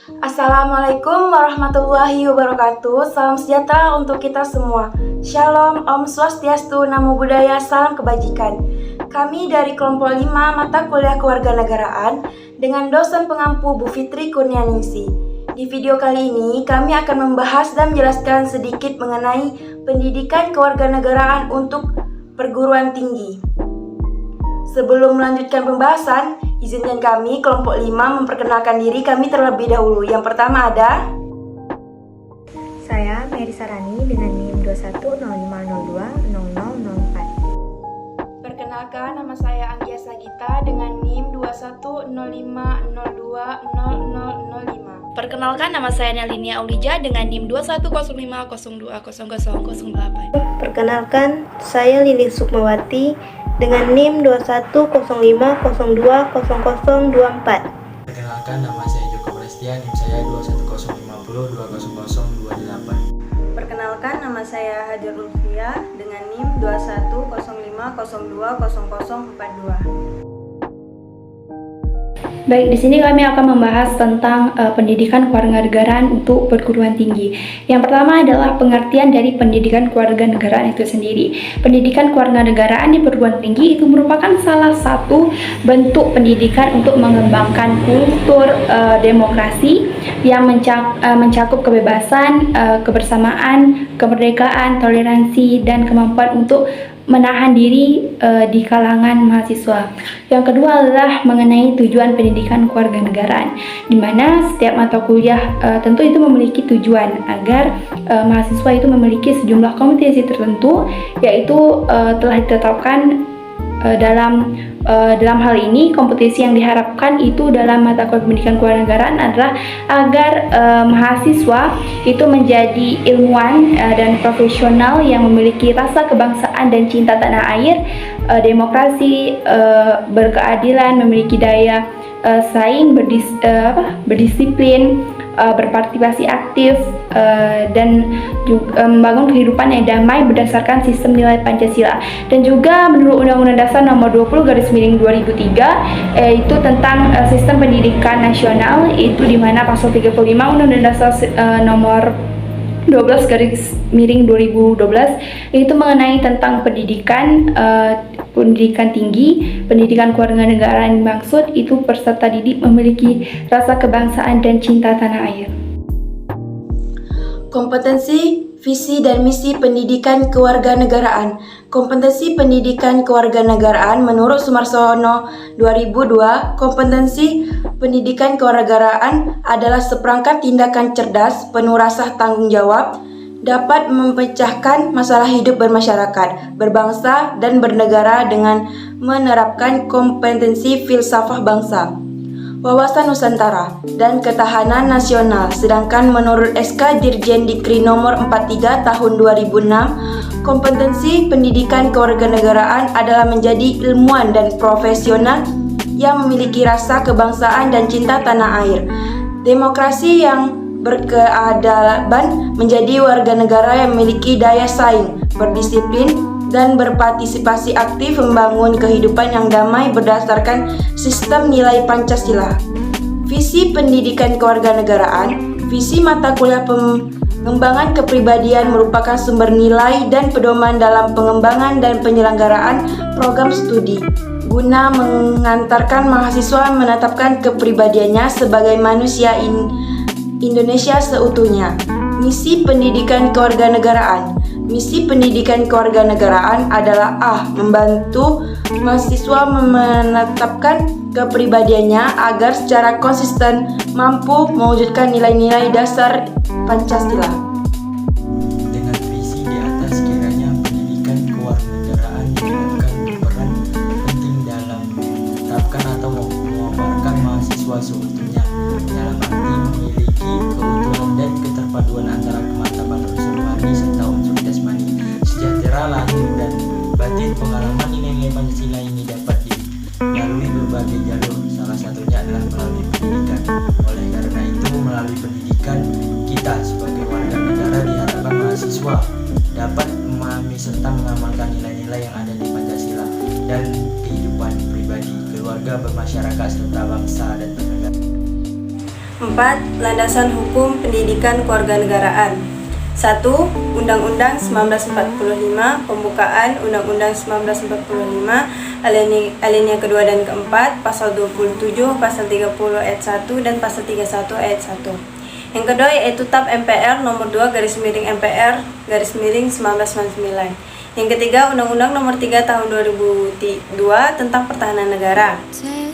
Assalamualaikum warahmatullahi wabarakatuh. Salam sejahtera untuk kita semua. Shalom, Om Swastiastu, Namo Buddhaya, salam kebajikan. Kami dari kelompok 5 mata kuliah kewarganegaraan dengan dosen pengampu Bu Fitri Kurnianingsi. Di video kali ini kami akan membahas dan menjelaskan sedikit mengenai pendidikan kewarganegaraan untuk perguruan tinggi. Sebelum melanjutkan pembahasan, izinkan kami kelompok 5 memperkenalkan diri kami terlebih dahulu. Yang pertama ada saya Mary Sarani dengan NIM 2105020004. Perkenalkan, nama saya Anggia Sagita dengan NIM 2105020005. Perkenalkan, nama saya Nelinia Aulija dengan NIM 2105020008. Perkenalkan, saya Lili Sukmawati dengan NIM 2105020024. Perkenalkan, nama saya Joko Prestian, NIM saya 2105020028. Perkenalkan, nama saya Hajar Lutfia dengan NIM 2105020042. Baik, di sini kami akan membahas tentang pendidikan kewarganegaraan untuk perguruan tinggi. Yang pertama adalah pengertian dari pendidikan kewarganegaraan itu sendiri. Pendidikan kewarganegaraan di perguruan tinggi itu merupakan salah satu bentuk pendidikan untuk mengembangkan kultur demokrasi yang mencakup kebebasan, kebersamaan, kemerdekaan, toleransi, dan kemampuan untuk menahan diri di kalangan mahasiswa. Yang kedua adalah mengenai tujuan pendidikan kewarganegaraan, di mana setiap mata kuliah tentu itu memiliki tujuan agar mahasiswa itu memiliki sejumlah kompetensi tertentu, yaitu telah ditetapkan dalam hal ini. Kompetisi yang diharapkan itu dalam mata kuliah pendidikan kewarganegaraan adalah agar mahasiswa itu menjadi ilmuwan dan profesional yang memiliki rasa kebangsaan dan cinta tanah air, demokrasi, berkeadilan, memiliki daya saing, berdisiplin, berpartisipasi aktif, dan juga membangun kehidupan yang damai berdasarkan sistem nilai Pancasila. Dan juga menurut Undang-Undang Dasar Nomor 20/2003 itu tentang sistem pendidikan nasional, itu di mana pasal 35 Undang-Undang Dasar Nomor 12/2012 itu mengenai tentang pendidikan tinggi, pendidikan kewarganegaraan dimaksud itu peserta didik memiliki rasa kebangsaan dan cinta tanah air. kompetensi, visi, dan misi pendidikan kewarganegaraan. Kompetensi pendidikan kewarganegaraan menurut Sumarsono 2002, kompetensi pendidikan kewarganegaraan adalah seperangkat tindakan cerdas, penuh rasa tanggung jawab, dapat memecahkan masalah hidup bermasyarakat, berbangsa, dan bernegara dengan menerapkan kompetensi filsafah bangsa, wawasan Nusantara, dan ketahanan nasional. Sedangkan menurut SK Dirjen Dikri Nomor 43 Tahun 2006, kompetensi pendidikan kewarganegaraan adalah menjadi ilmuwan dan profesional yang memiliki rasa kebangsaan dan cinta tanah air, demokrasi yang berkeadaban, menjadi warga negara yang memiliki daya saing, berdisiplin, dan berpartisipasi aktif membangun kehidupan yang damai berdasarkan sistem nilai Pancasila. Visi pendidikan kewarganegaraan. Visi mata kuliah pengembangan kepribadian merupakan sumber nilai dan pedoman dalam pengembangan dan penyelenggaraan program studi, guna mengantarkan mahasiswa menetapkan kepribadiannya sebagai manusia Indonesia seutuhnya. Misi pendidikan kewarganegaraan. Misi pendidikan kewarganegaraan adalah membantu mahasiswa menetapkan kepribadiannya agar secara konsisten mampu mewujudkan nilai-nilai dasar Pancasila. Dengan visi di atas, kiranya pendidikan kewarganegaraan merupakan peran penting dalam menetapkan atau memaparkan mahasiswa seutuhnya, dalam arti memiliki keutuhan dan keterpaduan antara kemantapan unsur rohani serta unsur jasmani, sejahtera lahir dan batin. Pengalaman nilai-nilai Pancasila ini dapat dilalui berbagai jalur, salah satunya adalah melalui pendidikan. Oleh karena itu, melalui pendidikan, kita sebagai warga negara diharapkan mahasiswa dapat memahami serta mengamalkan nilai-nilai yang ada di Pancasila dan kehidupan pribadi, keluarga, bermasyarakat, serta bangsa dan bernegara. 4. Landasan hukum pendidikan kewarganegaraan. 1. Undang-Undang 1945, pembukaan Undang-Undang 1945, alinea kedua dan keempat, pasal 27, pasal 30 ayat 1, dan pasal 31 ayat 1. Yang kedua yaitu TAP MPR nomor 2 /MPR /1999. Yang ketiga, Undang-Undang nomor 3 tahun 2002 tentang pertahanan negara.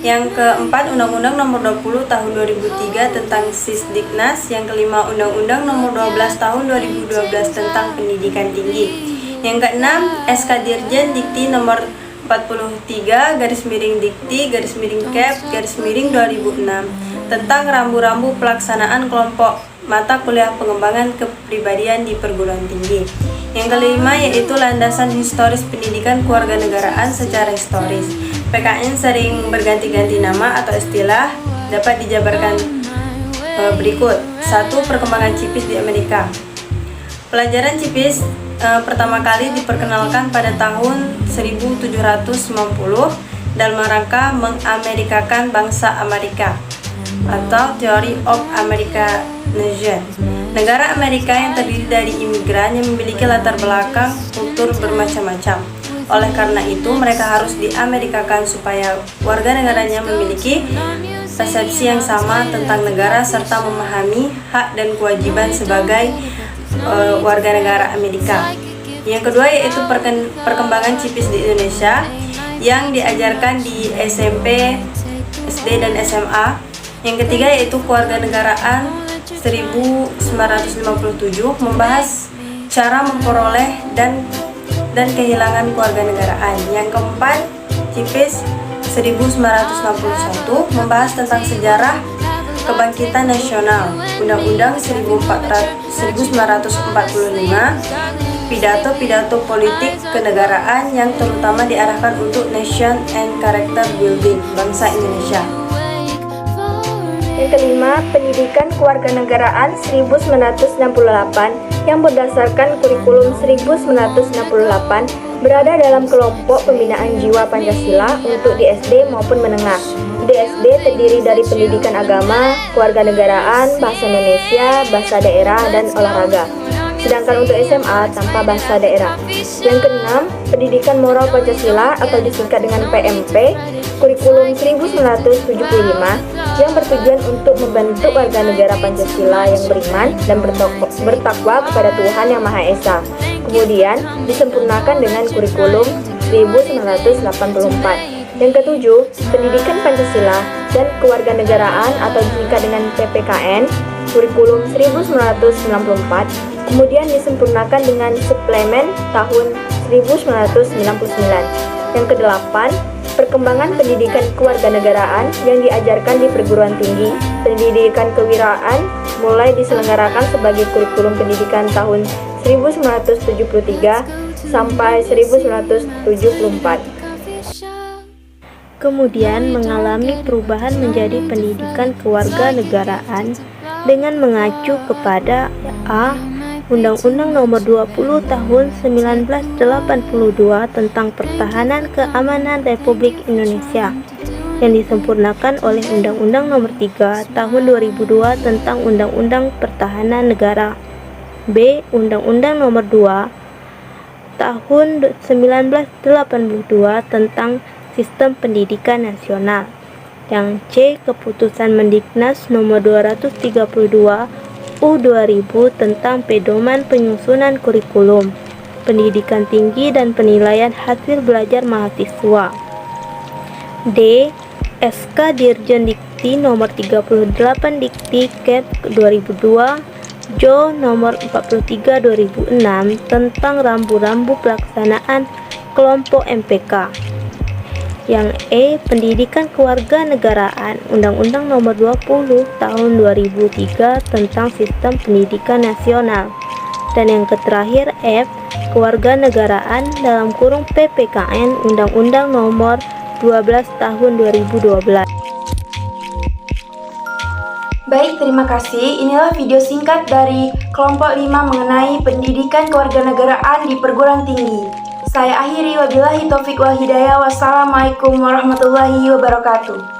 Yang keempat, Undang-Undang nomor 20 tahun 2003 tentang Sisdiknas. Yang kelima, Undang-Undang nomor 12 tahun 2012 tentang pendidikan tinggi. Yang keenam, SK Dirjen Dikti nomor 43 /Dikti/Kep/2006 tentang rambu-rambu pelaksanaan kelompok mata kuliah pengembangan kepribadian di perguruan tinggi. Yang kelima yaitu landasan historis pendidikan kewarganegaraan secara historis. PKN sering berganti-ganti nama atau istilah, dapat dijabarkan berikut. 1. Perkembangan CIPIS di Amerika. Pelajaran CIPIS pertama kali diperkenalkan pada tahun 1790 dalam rangka mengamerikakan bangsa Amerika atau Theory of Americanization. Negara Amerika yang terdiri dari imigran yang memiliki latar belakang kultur bermacam-macam. Oleh karena itu, mereka harus diamerikakan supaya warga negaranya memiliki persepsi yang sama tentang negara serta memahami hak dan kewajiban sebagai warga negara Amerika. Yang kedua yaitu perkembangan CIPIS di Indonesia yang diajarkan di SMP, SD, dan SMA. Yang ketiga yaitu kewarganegaraan 1957 membahas cara memperoleh dan kehilangan kewarganegaraan. Yang keempat, CIPIS 1961 membahas tentang sejarah kebangkitan nasional, Undang-Undang 1945, pidato-pidato politik kenegaraan yang terutama diarahkan untuk nation and character building bangsa Indonesia. Yang kelima, pendidikan kewarganegaraan 1968 yang berdasarkan kurikulum 1968 berada dalam kelompok pembinaan jiwa Pancasila untuk di SD maupun menengah. Di SD terdiri dari pendidikan agama, kewarganegaraan, bahasa Indonesia, bahasa daerah, dan olahraga. Sedangkan untuk SMA tanpa bahasa daerah. Yang keenam, pendidikan moral Pancasila atau disingkat dengan PMP, kurikulum 1975 yang bertujuan untuk membentuk warga negara Pancasila yang beriman dan bertakwa kepada Tuhan Yang Maha Esa. Kemudian disempurnakan dengan kurikulum 1984. Yang ketujuh, pendidikan Pancasila dan kewarganegaraan atau disingkat dengan PPKN, kurikulum 1994, kemudian disempurnakan dengan suplemen tahun 1999. Yang kedelapan, perkembangan pendidikan kewarganegaraan yang diajarkan di perguruan tinggi, pendidikan kewirausahaan mulai diselenggarakan sebagai kurikulum pendidikan tahun 1973 sampai 1974. Kemudian mengalami perubahan menjadi pendidikan kewarganegaraan dengan mengacu kepada A. Undang-Undang Nomor 20 Tahun 1982 tentang Pertahanan Keamanan Republik Indonesia yang disempurnakan oleh Undang-Undang Nomor 3 Tahun 2002 tentang Undang-Undang Pertahanan Negara. B. Undang-Undang Nomor 2 Tahun 1982 tentang Sistem Pendidikan Nasional. Yang C. Keputusan Mendiknas Nomor 232 U2000 tentang pedoman penyusunan kurikulum pendidikan tinggi dan penilaian hasil belajar mahasiswa. D. SK Dirjen Dikti Nomor 38 Dikti Kep 2002 Jo Nomor 43 2006 tentang rambu-rambu pelaksanaan kelompok MPK. Yang E. Pendidikan Kewarganegaraan Undang-Undang Nomor 20 Tahun 2003 tentang Sistem Pendidikan Nasional. Dan yang terakhir F. Kewarganegaraan dalam kurung PPKN Undang-Undang Nomor 12 Tahun 2012. Baik, terima kasih. Inilah video singkat dari kelompok 5 mengenai pendidikan kewarganegaraan di perguruan tinggi. Saya akhiri, wabillahi taufik wal hidayah. Wassalamualaikum warahmatullahi wabarakatuh.